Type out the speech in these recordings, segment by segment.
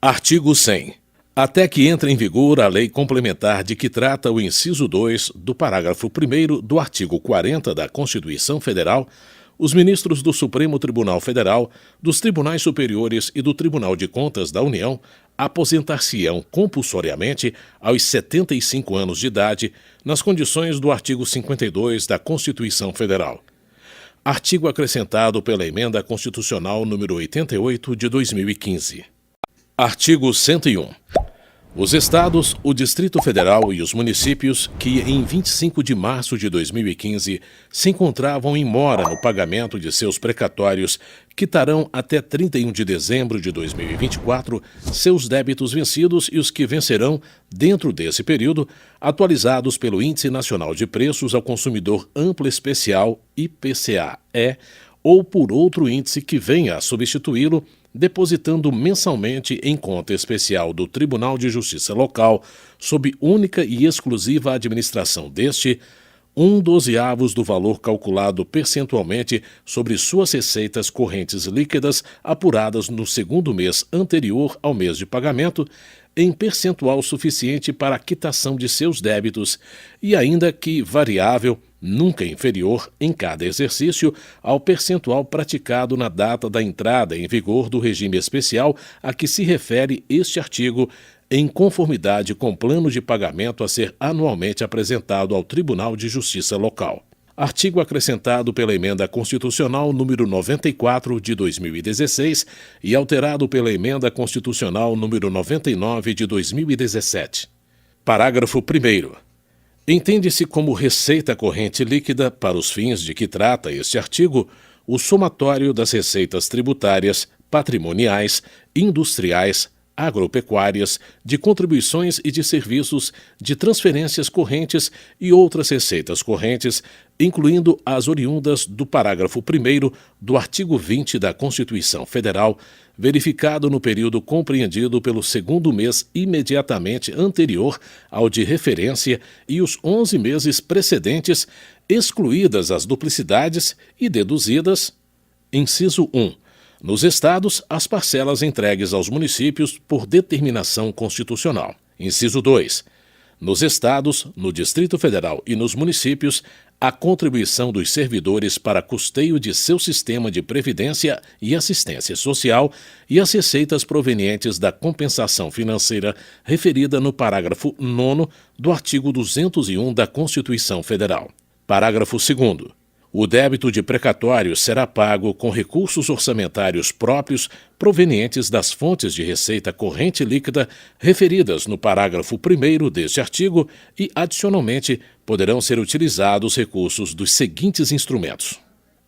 Artigo 100. Até que entre em vigor a lei complementar de que trata o inciso 2 do parágrafo 1º do artigo 40 da Constituição Federal, os ministros do Supremo Tribunal Federal, dos Tribunais Superiores e do Tribunal de Contas da União aposentar-se-ão compulsoriamente aos 75 anos de idade, nas condições do artigo 52 da Constituição Federal. Artigo acrescentado pela Emenda Constitucional número 88 de 2015. Artigo 101. Os Estados, o Distrito Federal e os municípios que, em 25 de março de 2015, se encontravam em mora no pagamento de seus precatórios, quitarão até 31 de dezembro de 2024 seus débitos vencidos e os que vencerão, dentro desse período, atualizados pelo Índice Nacional de Preços ao Consumidor Amplo Especial, IPCA-E, ou por outro índice que venha a substituí-lo, depositando mensalmente em conta especial do Tribunal de Justiça Local, sob única e exclusiva administração deste, 1/12 do valor calculado percentualmente sobre suas receitas correntes líquidas apuradas no segundo mês anterior ao mês de pagamento, em percentual suficiente para a quitação de seus débitos e ainda que variável, nunca inferior, em cada exercício, ao percentual praticado na data da entrada em vigor do regime especial a que se refere este artigo, em conformidade com o plano de pagamento a ser anualmente apresentado ao Tribunal de Justiça Local. Artigo acrescentado pela Emenda Constitucional número 94 de 2016 e alterado pela Emenda Constitucional número 99 de 2017. Parágrafo 1º. Entende-se como receita corrente líquida, para os fins de que trata este artigo, o somatório das receitas tributárias, patrimoniais, industriais, agropecuárias, de contribuições e de serviços, de transferências correntes e outras receitas correntes, incluindo as oriundas do parágrafo 1º do artigo 20 da Constituição Federal, verificado no período compreendido pelo segundo mês imediatamente anterior ao de referência e os 11 meses precedentes, excluídas as duplicidades e deduzidas, inciso 1, nos estados, as parcelas entregues aos municípios por determinação constitucional. Inciso 2. Nos estados, no Distrito Federal e nos municípios, a contribuição dos servidores para custeio de seu sistema de previdência e assistência social e as receitas provenientes da compensação financeira referida no parágrafo 9º do artigo 201 da Constituição Federal. Parágrafo 2º. O débito de precatório será pago com recursos orçamentários próprios provenientes das fontes de receita corrente líquida referidas no parágrafo 1º deste artigo e, adicionalmente, poderão ser utilizados recursos dos seguintes instrumentos.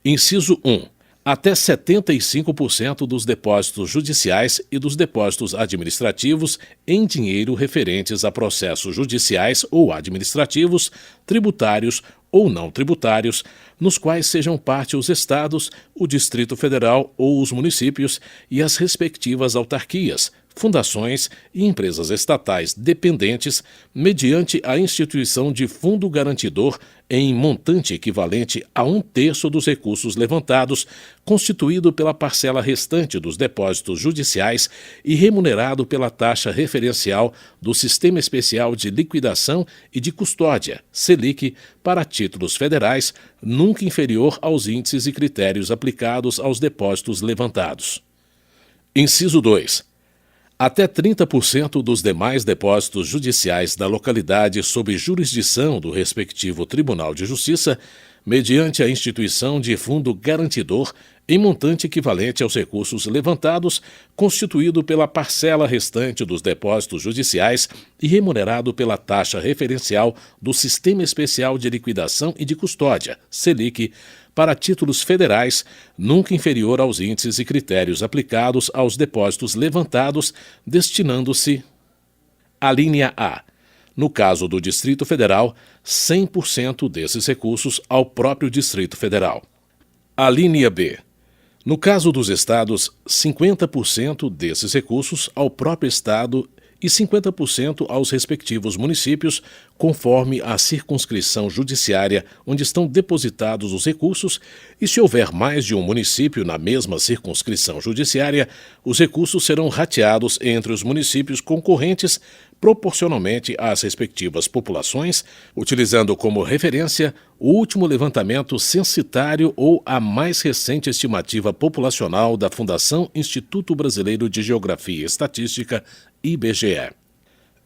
Inciso 1. Até 75% dos depósitos judiciais e dos depósitos administrativos em dinheiro referentes a processos judiciais ou administrativos, tributários ou não tributários, nos quais sejam parte os estados, o Distrito Federal ou os municípios e as respectivas autarquias, fundações e empresas estatais dependentes, mediante a instituição de fundo garantidor em montante equivalente a 1/3 dos recursos levantados, constituído pela parcela restante dos depósitos judiciais e remunerado pela taxa referencial do Sistema Especial de Liquidação e de Custódia, Selic, para títulos federais, nunca inferior aos índices e critérios aplicados aos depósitos levantados. Inciso 2. Até 30% dos demais depósitos judiciais da localidade sob jurisdição do respectivo Tribunal de Justiça, mediante a instituição de fundo garantidor em montante equivalente aos recursos levantados, constituído pela parcela restante dos depósitos judiciais e remunerado pela taxa referencial do Sistema Especial de Liquidação e de Custódia, Selic, para títulos federais, nunca inferior aos índices e critérios aplicados aos depósitos levantados, destinando-se: a linha A. No caso do Distrito Federal, 100% desses recursos ao próprio Distrito Federal. A linha B. No caso dos estados, 50% desses recursos ao próprio estado e 50% aos respectivos municípios, conforme a circunscrição judiciária onde estão depositados os recursos, e se houver mais de um município na mesma circunscrição judiciária, os recursos serão rateados entre os municípios concorrentes proporcionalmente às respectivas populações, utilizando como referência o último levantamento censitário ou a mais recente estimativa populacional da Fundação Instituto Brasileiro de Geografia e Estatística, IBGE.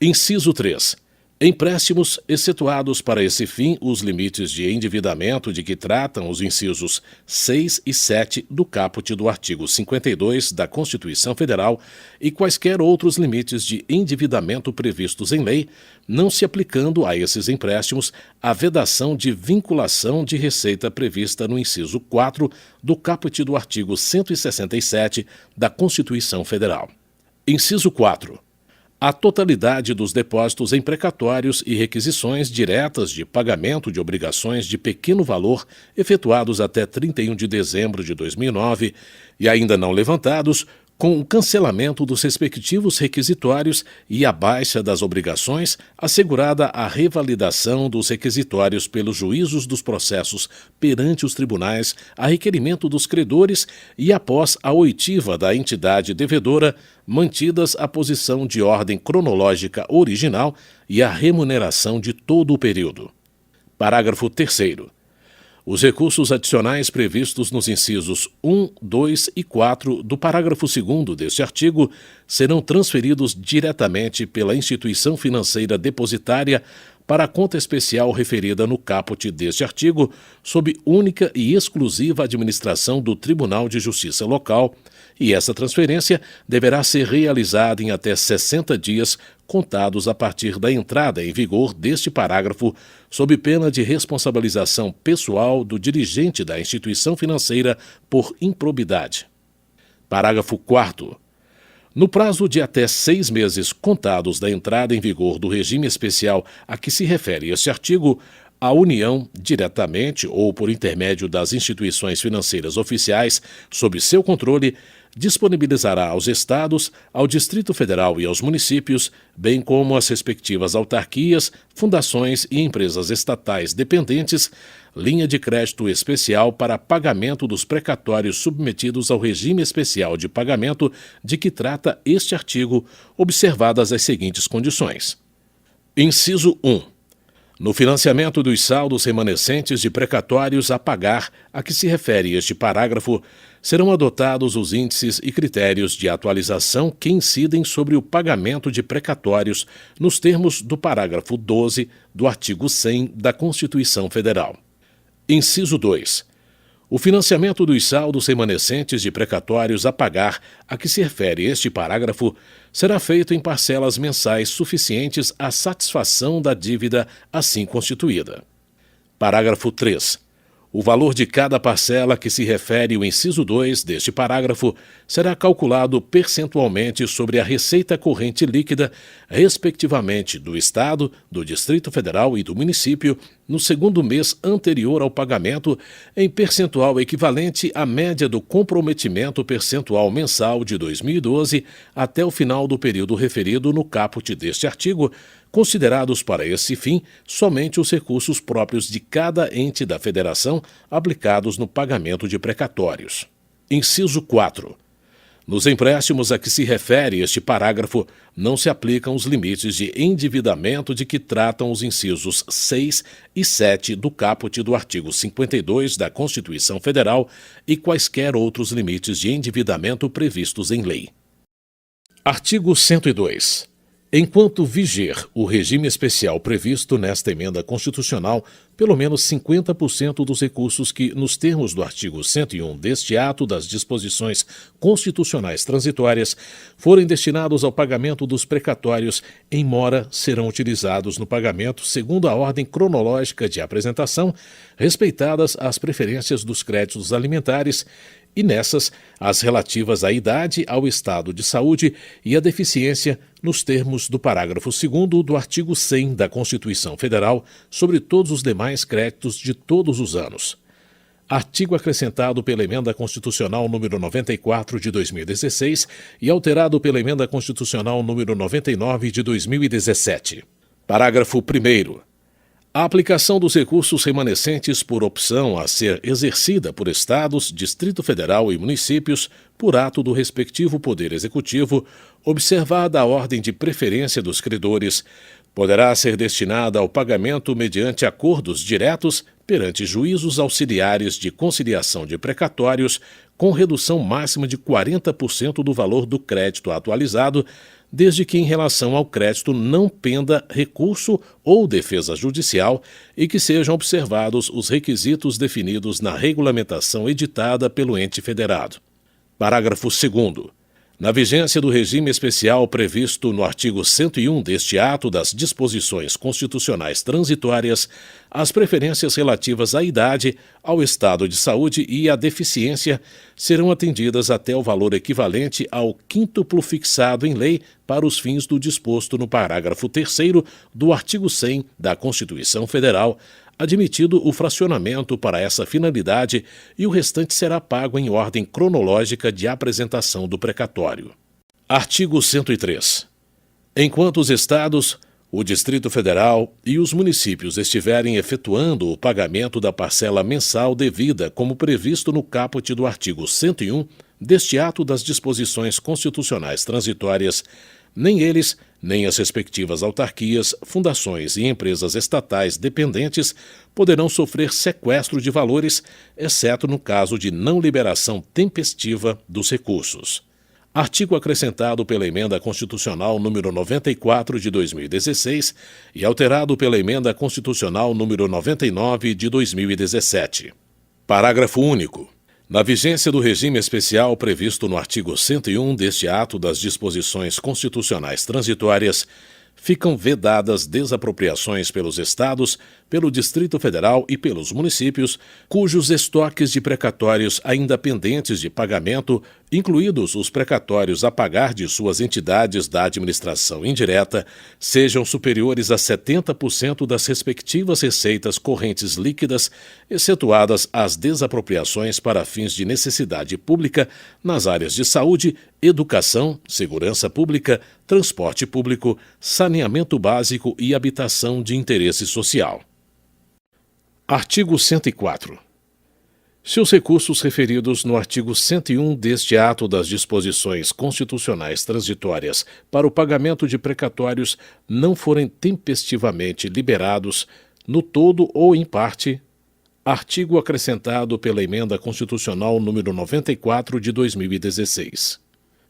Inciso 3. Empréstimos, excetuados para esse fim os limites de endividamento de que tratam os incisos 6 e 7 do caput do artigo 52 da Constituição Federal e quaisquer outros limites de endividamento previstos em lei, não se aplicando a esses empréstimos a vedação de vinculação de receita prevista no inciso 4 do caput do artigo 167 da Constituição Federal. Inciso 4. A totalidade dos depósitos em precatórios e requisições diretas de pagamento de obrigações de pequeno valor efetuados até 31 de dezembro de 2009 e ainda não levantados, com o cancelamento dos respectivos requisitórios e a baixa das obrigações, assegurada a revalidação dos requisitórios pelos juízos dos processos perante os tribunais a requerimento dos credores e após a oitiva da entidade devedora, mantidas a posição de ordem cronológica original e a remuneração de todo o período. Parágrafo 3º. Os recursos adicionais previstos nos incisos 1, 2 e 4 do parágrafo 2º deste artigo serão transferidos diretamente pela instituição financeira depositária para a conta especial referida no caput deste artigo, sob única e exclusiva administração do Tribunal de Justiça Local, e essa transferência deverá ser realizada em até 60 dias contados a partir da entrada em vigor deste parágrafo, sob pena de responsabilização pessoal do dirigente da instituição financeira por improbidade. Parágrafo 4º. No prazo de até 6 meses contados da entrada em vigor do regime especial a que se refere este artigo, a União, diretamente ou por intermédio das instituições financeiras oficiais sob seu controle, disponibilizará aos Estados, ao Distrito Federal e aos municípios, bem como às respectivas autarquias, fundações e empresas estatais dependentes, linha de crédito especial para pagamento dos precatórios submetidos ao regime especial de pagamento de que trata este artigo, observadas as seguintes condições. Inciso 1. No financiamento dos saldos remanescentes de precatórios a pagar a que se refere este parágrafo, serão adotados os índices e critérios de atualização que incidem sobre o pagamento de precatórios nos termos do parágrafo 12 do artigo 100 da Constituição Federal. Inciso 2. O financiamento dos saldos remanescentes de precatórios a pagar a que se refere este parágrafo será feito em parcelas mensais suficientes à satisfação da dívida assim constituída. Parágrafo 3. O valor de cada parcela a que se refere o inciso 2 deste parágrafo será calculado percentualmente sobre a receita corrente líquida, respectivamente do Estado, do Distrito Federal e do município, no segundo mês anterior ao pagamento, em percentual equivalente à média do comprometimento percentual mensal de 2012 até o final do período referido no caput deste artigo, considerados para esse fim somente os recursos próprios de cada ente da Federação aplicados no pagamento de precatórios. Inciso 4. Nos empréstimos a que se refere este parágrafo, não se aplicam os limites de endividamento de que tratam os incisos 6 e 7 do caput do artigo 52 da Constituição Federal e quaisquer outros limites de endividamento previstos em lei. Artigo 102. Enquanto viger o regime especial previsto nesta emenda constitucional, pelo menos 50% dos recursos que, nos termos do artigo 101 deste ato das disposições constitucionais transitórias, forem destinados ao pagamento dos precatórios em mora serão utilizados no pagamento segundo a ordem cronológica de apresentação, respeitadas as preferências dos créditos alimentares, e nessas, as relativas à idade, ao estado de saúde e à deficiência, nos termos do parágrafo 2º do artigo 100 da Constituição Federal, sobre todos os demais créditos de todos os anos. Artigo acrescentado pela Emenda Constitucional número 94 de 2016 e alterado pela Emenda Constitucional número 99 de 2017. Parágrafo 1º. A aplicação dos recursos remanescentes por opção a ser exercida por Estados, Distrito Federal e municípios, por ato do respectivo Poder Executivo, observada a ordem de preferência dos credores, poderá ser destinada ao pagamento mediante acordos diretos perante juízos auxiliares de conciliação de precatórios, com redução máxima de 40% do valor do crédito atualizado, desde que em relação ao crédito não penda recurso ou defesa judicial e que sejam observados os requisitos definidos na regulamentação editada pelo ente federado. Parágrafo 2º. Na vigência do regime especial previsto no artigo 101 deste ato das disposições constitucionais transitórias, as preferências relativas à idade, ao estado de saúde e à deficiência serão atendidas até o valor equivalente ao quíntuplo fixado em lei para os fins do disposto no parágrafo 3º do artigo 100 da Constituição Federal, admitido o fracionamento para essa finalidade e o restante será pago em ordem cronológica de apresentação do precatório. Artigo 103. Enquanto os Estados, o Distrito Federal e os municípios estiverem efetuando o pagamento da parcela mensal devida como previsto no caput do artigo 101 deste ato das disposições constitucionais transitórias, nem eles, nem as respectivas autarquias, fundações e empresas estatais dependentes poderão sofrer sequestro de valores, exceto no caso de não liberação tempestiva dos recursos. Artigo acrescentado pela Emenda Constitucional número 94 de 2016 e alterado pela Emenda Constitucional número 99 de 2017. Parágrafo único. Na vigência do regime especial previsto no artigo 101 deste ato das disposições constitucionais transitórias, ficam vedadas desapropriações pelos Estados, pelo Distrito Federal e pelos municípios, cujos estoques de precatórios ainda pendentes de pagamento, incluídos os precatórios a pagar de suas entidades da administração indireta, sejam superiores a 70% das respectivas receitas correntes líquidas, excetuadas as desapropriações para fins de necessidade pública nas áreas de saúde, educação, segurança pública, transporte público, saneamento básico e habitação de interesse social. Artigo 104. Se os recursos referidos no artigo 101 deste ato das disposições constitucionais transitórias para o pagamento de precatórios não forem tempestivamente liberados, no todo ou em parte, artigo acrescentado pela Emenda Constitucional número 94 de 2016.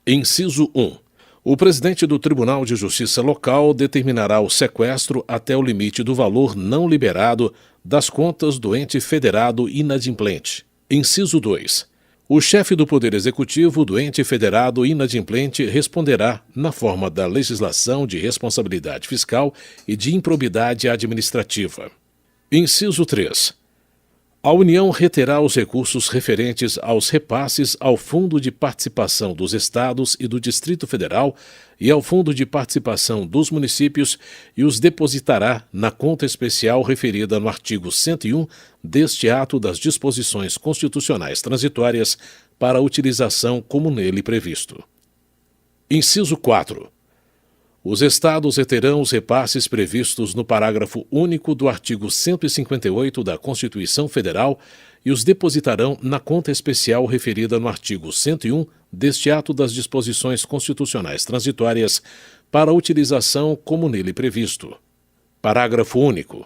Inciso 1. O presidente do Tribunal de Justiça Local determinará o sequestro até o limite do valor não liberado das contas do ente federado inadimplente. Inciso 2. O chefe do Poder Executivo do ente federado inadimplente responderá na forma da legislação de responsabilidade fiscal e de improbidade administrativa. Inciso 3. A União reterá os recursos referentes aos repasses ao Fundo de Participação dos Estados e do Distrito Federal e ao Fundo de Participação dos Municípios e os depositará na conta especial referida no artigo 101 deste ato das disposições constitucionais transitórias para utilização como nele previsto. Inciso 4. Os Estados reterão os repasses previstos no parágrafo único do artigo 158 da Constituição Federal e os depositarão na conta especial referida no artigo 101 deste ato das disposições constitucionais transitórias para utilização como nele previsto. Parágrafo único.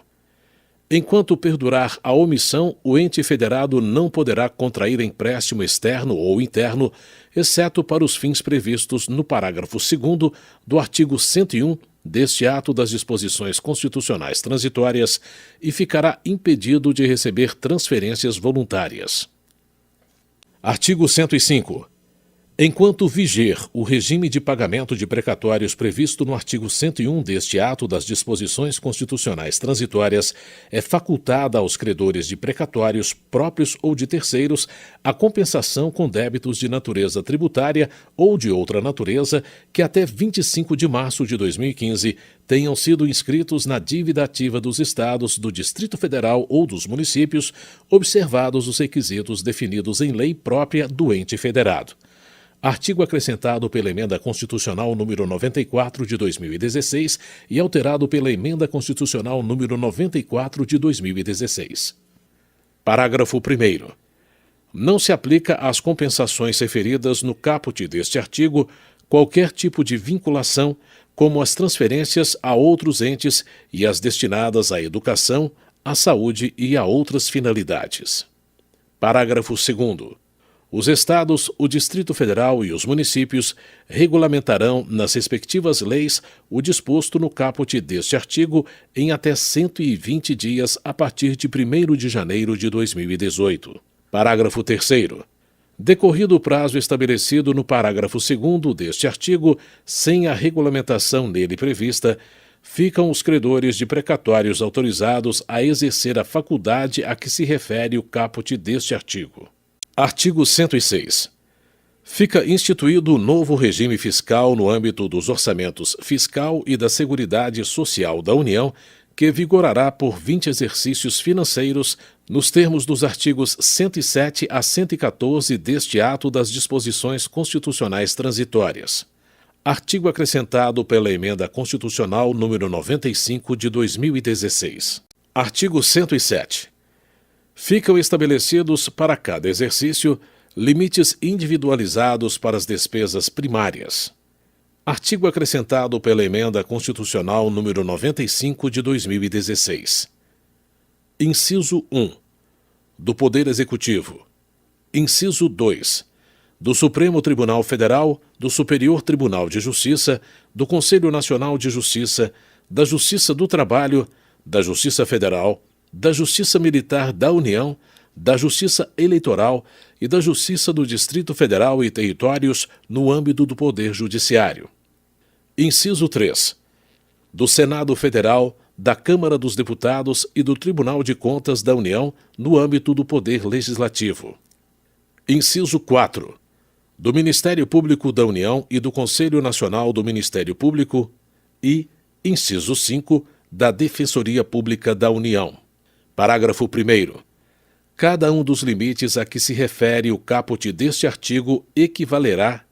Enquanto perdurar a omissão, o ente federado não poderá contrair empréstimo externo ou interno, exceto para os fins previstos no parágrafo 2º do artigo 101 deste ato das disposições constitucionais transitórias e ficará impedido de receber transferências voluntárias. Artigo 105. Enquanto viger o regime de pagamento de precatórios previsto no artigo 101 deste ato das disposições constitucionais transitórias, é facultada aos credores de precatórios próprios ou de terceiros a compensação com débitos de natureza tributária ou de outra natureza que até 25 de março de 2015 tenham sido inscritos na dívida ativa dos estados, do Distrito Federal ou dos municípios, observados os requisitos definidos em lei própria do ente federado. Artigo acrescentado pela Emenda Constitucional número 94 de 2016 e alterado pela Emenda Constitucional número 94 de 2016. Parágrafo 1º. Não se aplica às compensações referidas no caput deste artigo qualquer tipo de vinculação, como as transferências a outros entes e as destinadas à educação, à saúde e a outras finalidades. Parágrafo 2º. Os estados, o Distrito Federal e os municípios regulamentarão nas respectivas leis o disposto no caput deste artigo em até 120 dias a partir de 1º de janeiro de 2018. Parágrafo 3º. Decorrido o prazo estabelecido no parágrafo 2º deste artigo, sem a regulamentação nele prevista, ficam os credores de precatórios autorizados a exercer a faculdade a que se refere o caput deste artigo. Artigo 106. Fica instituído o novo regime fiscal no âmbito dos orçamentos fiscal e da Seguridade Social da União, que vigorará por 20 exercícios financeiros, nos termos dos artigos 107 a 114 deste ato das disposições constitucionais transitórias. Artigo acrescentado pela Emenda Constitucional número 95 de 2016. Artigo 107. Ficam estabelecidos para cada exercício limites individualizados para as despesas primárias. Artigo acrescentado pela Emenda Constitucional número 95 de 2016. Inciso 1. Do Poder Executivo. Inciso 2. Do Supremo Tribunal Federal, do Superior Tribunal de Justiça, do Conselho Nacional de Justiça, da Justiça do Trabalho, da Justiça Federal, da Justiça Militar da União, da Justiça Eleitoral e da Justiça do Distrito Federal e Territórios no âmbito do Poder Judiciário. Inciso 3. Do Senado Federal, da Câmara dos Deputados e do Tribunal de Contas da União no âmbito do Poder Legislativo. Inciso 4. Do Ministério Público da União e do Conselho Nacional do Ministério Público e, inciso 5, da Defensoria Pública da União. Parágrafo 1º. Cada um dos limites a que se refere o caput deste artigo equivalerá: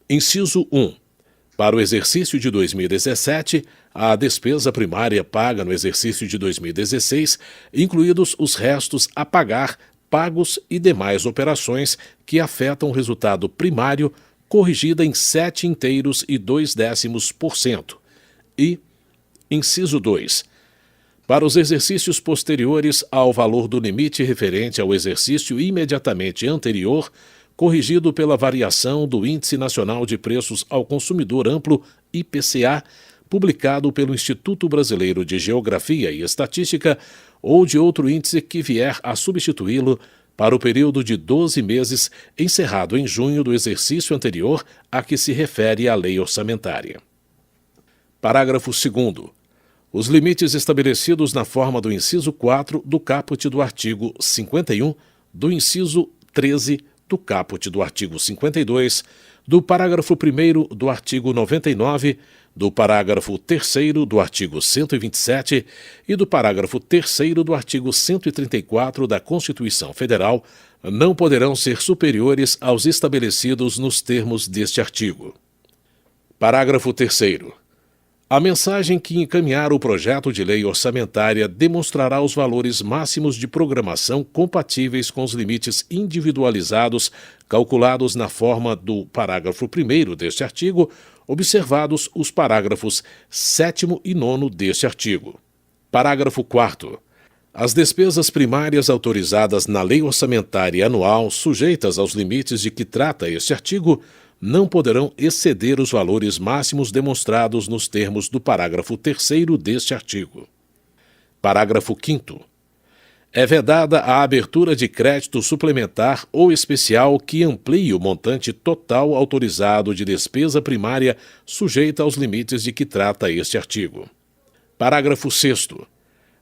inciso 1. Para o exercício de 2017, a despesa primária paga no exercício de 2016, incluídos os restos a pagar, pagos e demais operações que afetam o resultado primário, corrigida em 7/2%. E, inciso 2. Para os exercícios posteriores ao valor do limite referente ao exercício imediatamente anterior, corrigido pela variação do Índice Nacional de Preços ao Consumidor Amplo, IPCA, publicado pelo Instituto Brasileiro de Geografia e Estatística, ou de outro índice que vier a substituí-lo, para o período de 12 meses, encerrado em junho do exercício anterior a que se refere a lei orçamentária. Parágrafo 2º. Os limites estabelecidos na forma do inciso 4 do caput do artigo 51, do inciso 13 do caput do artigo 52, do parágrafo 1º do artigo 99, do parágrafo 3º do artigo 127 e do parágrafo 3º do artigo 134 da Constituição Federal não poderão ser superiores aos estabelecidos nos termos deste artigo. Parágrafo 3º. A mensagem que encaminhar o projeto de lei orçamentária demonstrará os valores máximos de programação compatíveis com os limites individualizados calculados na forma do parágrafo 1º deste artigo, observados os parágrafos 7º e 9º deste artigo. Parágrafo 4º. As despesas primárias autorizadas na lei orçamentária anual, sujeitas aos limites de que trata este artigo, não poderão exceder os valores máximos demonstrados nos termos do parágrafo 3º deste artigo. Parágrafo 5º. É vedada a abertura de crédito suplementar ou especial que amplie o montante total autorizado de despesa primária sujeita aos limites de que trata este artigo. Parágrafo 6º.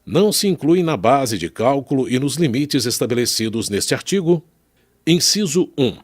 Não se inclui na base de cálculo e nos limites estabelecidos neste artigo: inciso 1.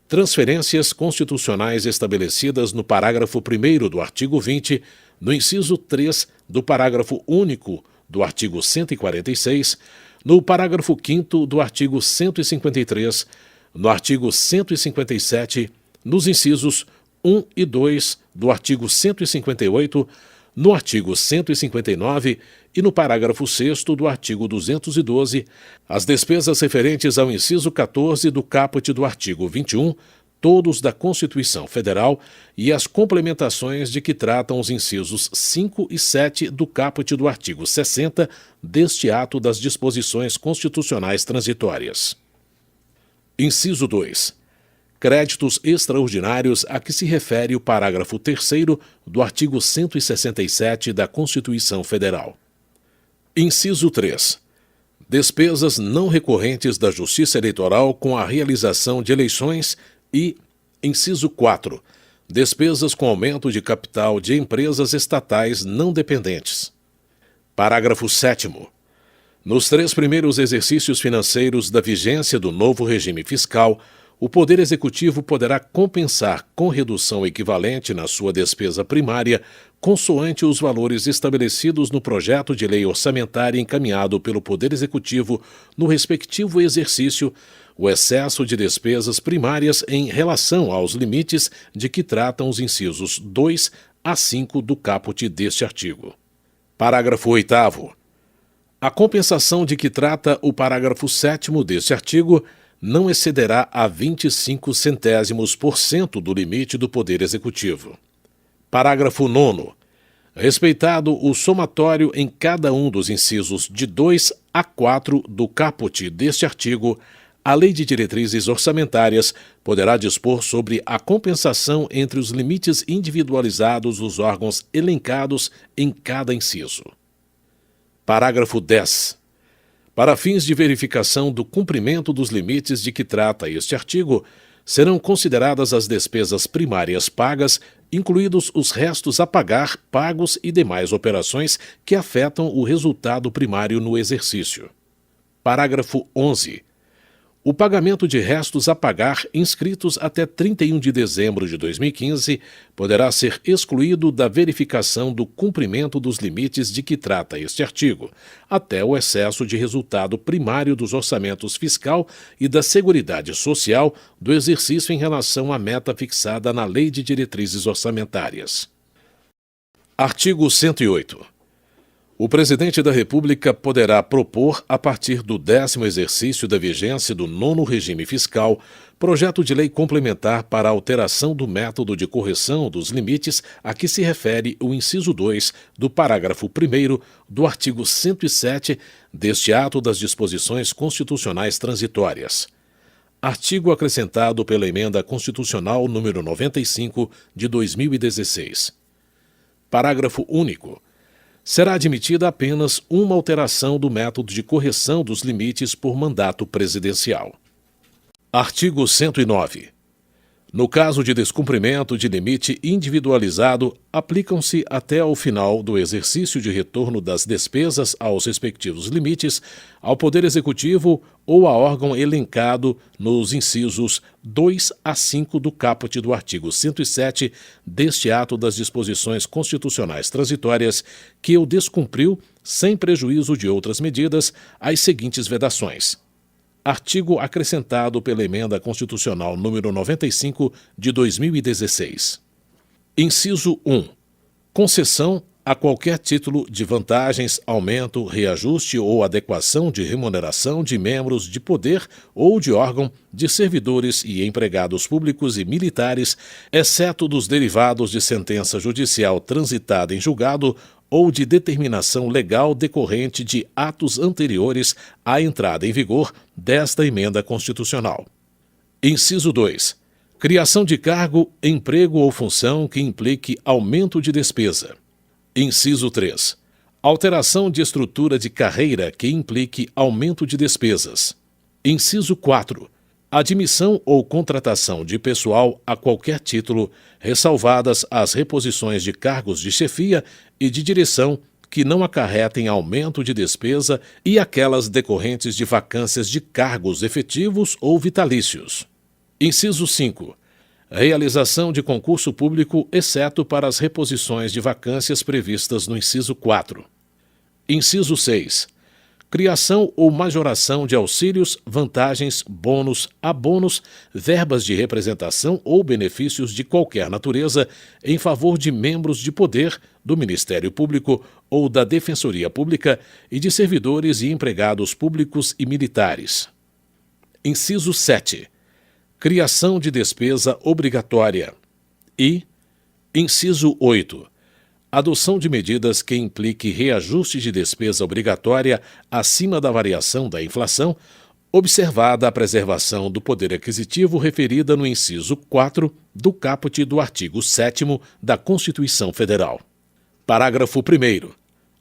Transferências constitucionais estabelecidas no parágrafo 1º do artigo 20, no inciso 3 do parágrafo único do artigo 146, no parágrafo 5º do artigo 153, no artigo 157, nos incisos 1 e 2 do artigo 158, no artigo 159 e no parágrafo 6º do artigo 212, as despesas referentes ao inciso 14 do caput do artigo 21, todos da Constituição Federal, e as complementações de que tratam os incisos 5 e 7 do caput do artigo 60 deste ato das disposições constitucionais transitórias. Inciso 2. Créditos extraordinários a que se refere o parágrafo 3º do artigo 167 da Constituição Federal. Inciso 3. Despesas não recorrentes da Justiça Eleitoral com a realização de eleições e, inciso 4, despesas com aumento de capital de empresas estatais não dependentes. Parágrafo 7º. Nos 3 primeiros exercícios financeiros da vigência do novo regime fiscal, o Poder Executivo poderá compensar com redução equivalente na sua despesa primária, consoante os valores estabelecidos no projeto de lei orçamentária encaminhado pelo Poder Executivo no respectivo exercício, o excesso de despesas primárias em relação aos limites de que tratam os incisos 2 a 5 do caput deste artigo. Parágrafo 8º. A compensação de que trata o parágrafo 7º deste artigo não excederá a 0,25% do limite do Poder Executivo. Parágrafo 9º. Respeitado o somatório em cada um dos incisos de 2 a 4 do caput deste artigo, a Lei de Diretrizes Orçamentárias poderá dispor sobre a compensação entre os limites individualizados dos órgãos elencados em cada inciso. Parágrafo 10. Para fins de verificação do cumprimento dos limites de que trata este artigo, serão consideradas as despesas primárias pagas, incluídos os restos a pagar, pagos e demais operações que afetam o resultado primário no exercício. Parágrafo 11. O pagamento de restos a pagar inscritos até 31 de dezembro de 2015 poderá ser excluído da verificação do cumprimento dos limites de que trata este artigo, até o excesso de resultado primário dos orçamentos fiscal e da Seguridade Social do exercício em relação à meta fixada na Lei de Diretrizes Orçamentárias. Artigo 108. O Presidente da República poderá propor, a partir do 10º exercício da vigência do 9º regime fiscal, projeto de lei complementar para a alteração do método de correção dos limites a que se refere o inciso 2 do parágrafo 1º do artigo 107 deste ato das disposições constitucionais transitórias. Artigo acrescentado pela Emenda Constitucional número 95 de 2016. Parágrafo único. Será admitida apenas uma alteração do método de correção dos limites por mandato presidencial. Artigo 109. No caso de descumprimento de limite individualizado, aplicam-se até ao final do exercício de retorno das despesas aos respectivos limites ao Poder Executivo ou a órgão elencado nos incisos 2 a 5 do caput do artigo 107 deste ato das disposições constitucionais transitórias, que o descumpriu, sem prejuízo de outras medidas, as seguintes vedações. Artigo acrescentado pela Emenda Constitucional número 95 de 2016. Inciso 1. Concessão a qualquer título de vantagens, aumento, reajuste ou adequação de remuneração de membros de poder ou de órgão, de servidores e empregados públicos e militares, exceto dos derivados de sentença judicial transitada em julgado ou de determinação legal decorrente de atos anteriores à entrada em vigor desta emenda constitucional. Inciso 2. Criação de cargo, emprego ou função que implique aumento de despesa. Inciso 3. Alteração de estrutura de carreira que implique aumento de despesas. Inciso 4. Admissão ou contratação de pessoal a qualquer título, ressalvadas as reposições de cargos de chefia e de direção que não acarretem aumento de despesa e aquelas decorrentes de vacâncias de cargos efetivos ou vitalícios. Inciso 5. Realização de concurso público, exceto para as reposições de vacâncias previstas no inciso 4. Inciso 6. Criação ou majoração de auxílios, vantagens, bônus, abonos, verbas de representação ou benefícios de qualquer natureza em favor de membros de poder, do Ministério Público ou da Defensoria Pública e de servidores e empregados públicos e militares. Inciso 7. Criação de despesa obrigatória. E, inciso 8. Adoção de medidas que implique reajuste de despesa obrigatória acima da variação da inflação, observada a preservação do poder aquisitivo referida no inciso 4 do caput do artigo 7º da Constituição Federal. Parágrafo 1º.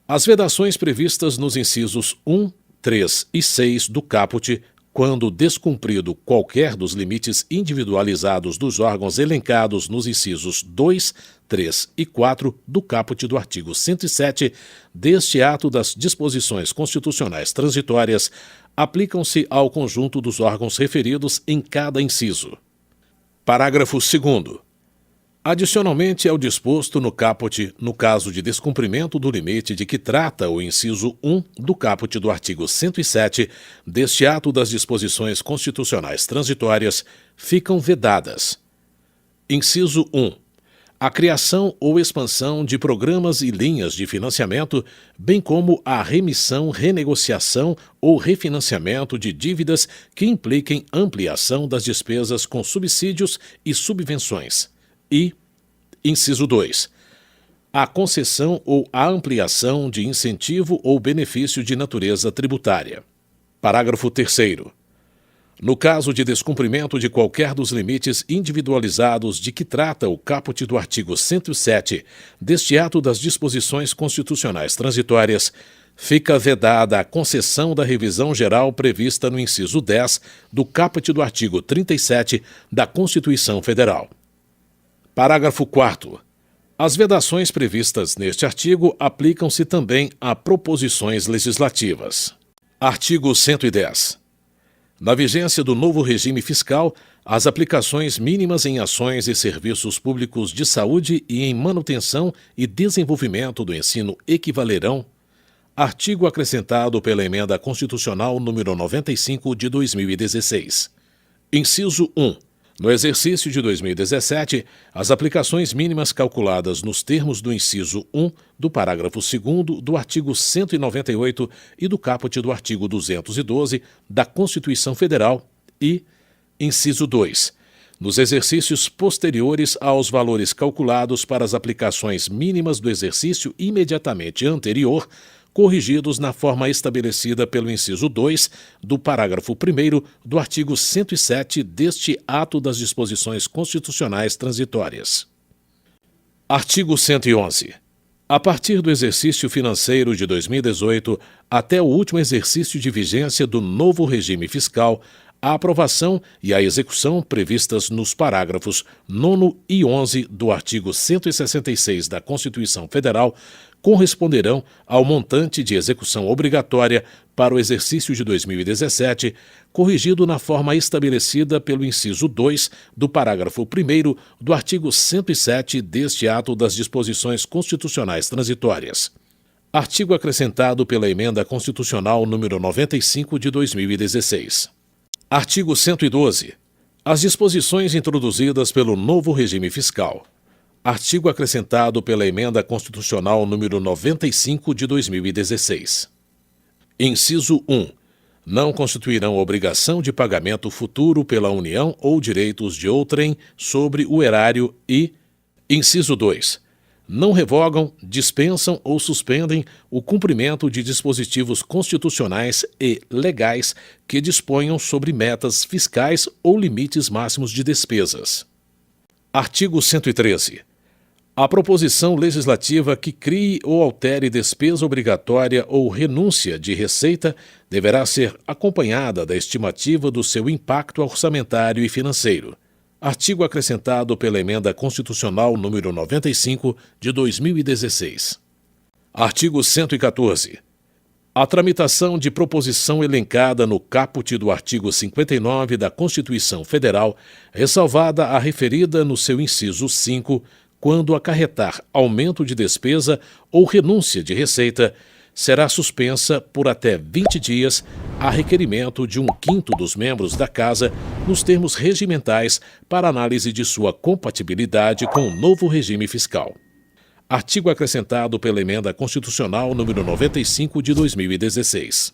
As vedações previstas nos incisos 1, 3 e 6 do caput, quando descumprido qualquer dos limites individualizados dos órgãos elencados nos incisos 2, 3 e 4 do caput do artigo 107 deste ato das disposições constitucionais transitórias, aplicam-se ao conjunto dos órgãos referidos em cada inciso. Parágrafo 2º. Adicionalmente ao disposto no caput, no caso de descumprimento do limite de que trata o inciso 1 do caput do artigo 107 deste ato das disposições constitucionais transitórias, ficam vedadas. Inciso 1. A criação ou expansão de programas e linhas de financiamento, bem como a remissão, renegociação ou refinanciamento de dívidas que impliquem ampliação das despesas com subsídios e subvenções. E, inciso 2, a concessão ou a ampliação de incentivo ou benefício de natureza tributária. Parágrafo 3º. No caso de descumprimento de qualquer dos limites individualizados de que trata o caput do artigo 107 deste ato das disposições constitucionais transitórias, fica vedada a concessão da revisão geral prevista no inciso 10 do caput do artigo 37 da Constituição Federal. Parágrafo 4º. As vedações previstas neste artigo aplicam-se também a proposições legislativas. Artigo 110. Na vigência do novo regime fiscal, as aplicações mínimas em ações e serviços públicos de saúde e em manutenção e desenvolvimento do ensino equivalerão. Artigo acrescentado pela Emenda Constitucional número 95 de 2016. Inciso 1. No exercício de 2017, as aplicações mínimas calculadas nos termos do inciso 1 do parágrafo 2º do artigo 198 e do caput do artigo 212 da Constituição Federal e, inciso 2, nos exercícios posteriores aos valores calculados para as aplicações mínimas do exercício imediatamente anterior, corrigidos na forma estabelecida pelo inciso 2 do parágrafo 1º do artigo 107 deste ato das disposições constitucionais transitórias. Artigo 111. A partir do exercício financeiro de 2018 até o último exercício de vigência do novo regime fiscal, a aprovação e a execução previstas nos parágrafos 9º e 11 do artigo 166 da Constituição Federal corresponderão ao montante de execução obrigatória para o exercício de 2017, corrigido na forma estabelecida pelo inciso 2 do parágrafo 1º do artigo 107 deste ato das disposições constitucionais transitórias. Artigo acrescentado pela Emenda Constitucional número 95 de 2016. Artigo 112. As disposições introduzidas pelo novo regime fiscal. Artigo acrescentado pela Emenda Constitucional número 95 de 2016. Inciso 1. Não constituirão obrigação de pagamento futuro pela União ou direitos de outrem sobre o erário e, inciso 2. Não revogam, dispensam ou suspendem o cumprimento de dispositivos constitucionais e legais que disponham sobre metas fiscais ou limites máximos de despesas. Artigo 113. A proposição legislativa que crie ou altere despesa obrigatória ou renúncia de receita deverá ser acompanhada da estimativa do seu impacto orçamentário e financeiro. Artigo acrescentado pela Emenda Constitucional número 95 de 2016. Artigo 114. A tramitação de proposição elencada no caput do artigo 59 da Constituição Federal, ressalvada a referida no seu inciso 5, quando acarretar aumento de despesa ou renúncia de receita, será suspensa por até 20 dias a requerimento de 1/5 dos membros da Casa nos termos regimentais para análise de sua compatibilidade com o novo regime fiscal. Artigo acrescentado pela Emenda Constitucional número 95 de 2016.